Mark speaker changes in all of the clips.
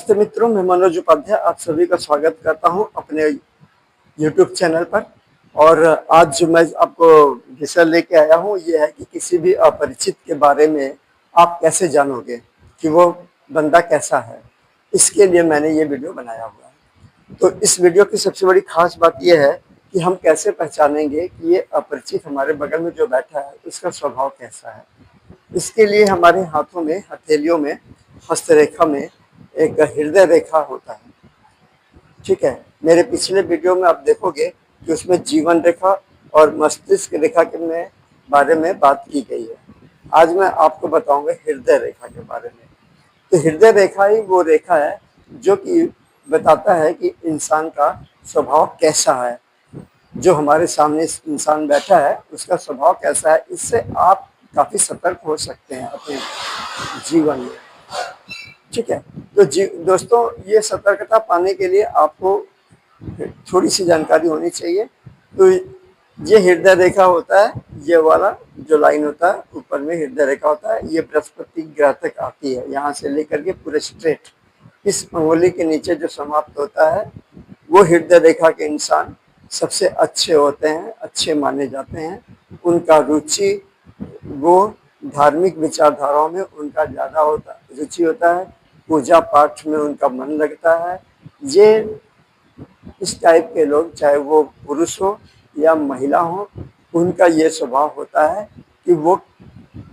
Speaker 1: नमस्ते मित्रों, मैं मनोज उपाध्याय आप सभी का स्वागत करता हूं अपने YouTube चैनल पर। और आज जो मैं आपको विषय लेके आया हूं ये है कि किसी भी अपरिचित के बारे में आप कैसे जानोगे कि वो बंदा कैसा है। इसके लिए मैंने ये वीडियो बनाया हुआ है। तो इस वीडियो की सबसे बड़ी खास बात यह है कि हम कैसे पहचानेंगे कि ये अपरिचित हमारे बगल में जो बैठा है उसका स्वभाव कैसा है। इसके लिए हमारे हाथों में, हथेलियों में, हस्तरेखा में एक हृदय रेखा होता है। ठीक है, मेरे पिछले वीडियो में आप देखोगे कि उसमें जीवन रेखा और मस्तिष्क रेखा के में बारे में बात की गई है। आज मैं आपको बताऊंगा हृदय रेखा के बारे में। तो हृदय रेखा ही वो रेखा है जो कि बताता है कि इंसान का स्वभाव कैसा है। जो हमारे सामने इंसान बैठा है उसका स्वभाव कैसा है, इससे आप काफी सतर्क हो सकते हैं अपने जीवन में। ठीक है, तो दोस्तों, ये सतर्कता पाने के लिए आपको थोड़ी सी जानकारी होनी चाहिए। तो ये हृदय रेखा होता है, ये वाला जो लाइन होता है ऊपर में हृदय रेखा होता है, ये बृहस्पति ग्रह तक आती है, यहाँ से लेकर के पूरे स्ट्रेट इस अंगुली के नीचे जो समाप्त होता है वो हृदय रेखा के इंसान सबसे अच्छे होते हैं, अच्छे माने जाते हैं। उनका रुचि, वो धार्मिक विचारधाराओं में उनका ज़्यादा रुचि होता है, पूजा पाठ में उनका मन लगता है। ये इस टाइप के लोग, चाहे वो पुरुष हो या महिला हो, उनका ये स्वभाव होता है कि वो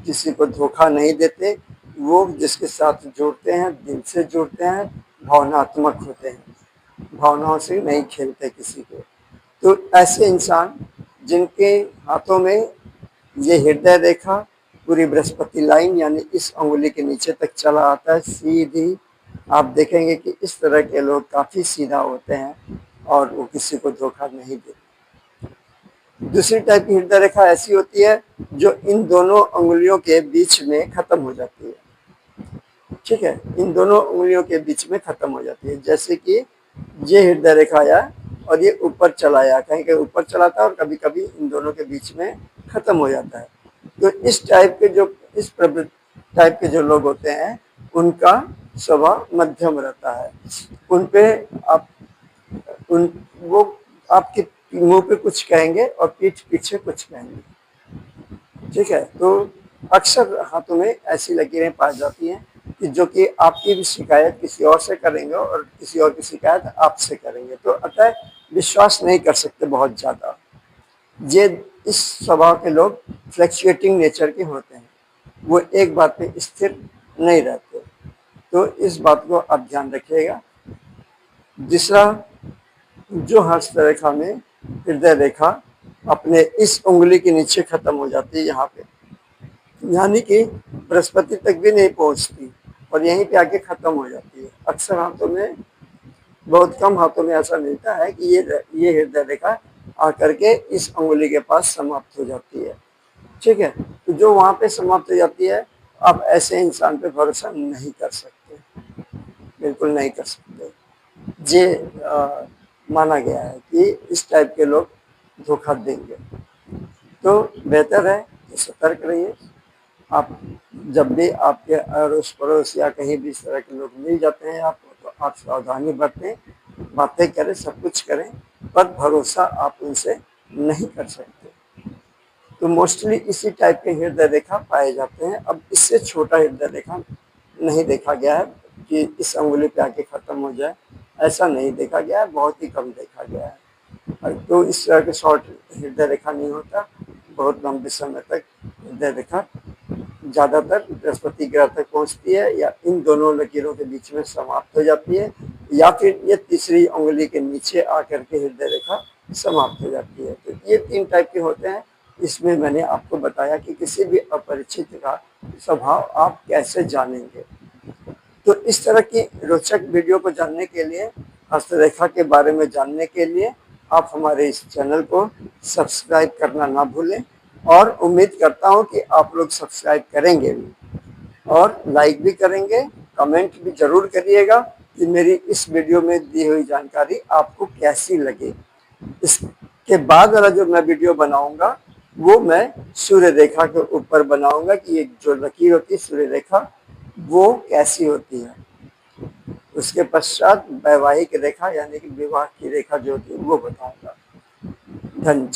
Speaker 1: किसी को धोखा नहीं देते। वो जिसके साथ जुड़ते हैं दिल से जुड़ते हैं, भावनात्मक होते हैं, भावनाओं से नहीं खेलते किसी को। तो ऐसे इंसान जिनके हाथों में ये हृदय रेखा पूरी बृहस्पति लाइन यानी इस अंगुली के नीचे तक चला आता है सीधी, आप देखेंगे कि इस तरह के लोग काफी सीधा होते हैं और वो किसी को धोखा नहीं देते। दूसरी टाइप की हृदय रेखा ऐसी होती है जो इन दोनों अंगुलियों के बीच में खत्म हो जाती है। ठीक है, इन दोनों उंगलियों के बीच में खत्म हो जाती है। जैसे कि ये हृदय रेखा आया और ये ऊपर चला आया, कहीं कहीं ऊपर चलाता है और कभी कभी इन दोनों के बीच में खत्म हो जाता है। तो इस टाइप के जो टाइप के जो लोग होते हैं उनका स्वभाव मध्यम रहता है। उन पे आप वो आपके मुंह पे कुछ कहेंगे और पीठ पीछे कुछ कहेंगे। ठीक है, तो अक्सर हाथों में ऐसी लकीरें पाई जाती हैं कि जो कि आपकी भी शिकायत किसी और से करेंगे और किसी और की शिकायत आपसे करेंगे। तो अतः विश्वास नहीं कर सकते बहुत ज़्यादा। ये इस स्वभाव के लोग फ्लक्चुएटिंग नेचर के होते हैं, वो एक बात पे स्थिर नहीं रहते। तो इस बात को आप ध्यान रखिएगा। दूसरा, जो हस्तरेखा में हृदय रेखा अपने इस उंगली के नीचे खत्म हो जाती है, यहाँ पे यानी कि बृहस्पति तक भी नहीं पहुंचती और यहीं पे आके खत्म हो जाती है। अक्सर हाथों में, बहुत कम हाथों में ऐसा मिलता है कि ये हृदय रेखा आकर के इस अंगुली के पास समाप्त हो जाती है। ठीक है, तो जो वहां पे समाप्त हो जाती है, आप ऐसे इंसान पे भरोसा नहीं कर सकते, बिल्कुल नहीं कर सकते। ये माना गया है कि इस टाइप के लोग धोखा देंगे। तो बेहतर है कि सतर्क रहिए। आप जब भी आपके अड़ोस पड़ोस या कहीं भी इस तरह के लोग मिल जाते हैं आपको, तो आप सावधानी बरतें, बातें करें, सब कुछ करें, पर भरोसा आप उनसे नहीं कर सकते। तो मोस्टली इसी टाइप के हृदय रेखा पाए जाते हैं। अब इससे छोटा हृदय रेखा नहीं देखा गया है कि इस अंगुली पे आके खत्म हो जाए, ऐसा नहीं देखा गया है, बहुत ही कम देखा गया है। तो इस तरह के शॉर्ट हृदय रेखा नहीं होता, बहुत लंबे समय तक हृदय रेखा ज़्यादातर बृहस्पति ग्रह तक पहुंचती है या इन दोनों लकीरों के बीच में समाप्त हो जाती है, या फिर ये तीसरी उंगली के नीचे आकर के हृदय रेखा समाप्त हो जाती है। तो ये तीन टाइप के होते हैं। इसमें मैंने आपको बताया कि किसी भी अपरिचित का स्वभाव आप कैसे जानेंगे। तो इस तरह की रोचक वीडियो को जानने के लिए, हस्तरेखा के बारे में जानने के लिए, आप हमारे इस चैनल को सब्सक्राइब करना ना भूलें। और उम्मीद करता हूं कि आप लोग सब्सक्राइब करेंगे भी और लाइक भी करेंगे, कमेंट भी जरूर करिएगा कि मेरी इस वीडियो में दी हुई जानकारी आपको कैसी लगी। इसके बाद वाला जो मैं वीडियो बनाऊंगा वो मैं सूर्य रेखा के ऊपर बनाऊंगा कि एक जो लकीर होती है सूर्य रेखा, वो कैसी होती है। उसके पश्चात वैवाहिक रेखा यानी कि विवाह की रेखा जो होती है वो बताऊंगा। धन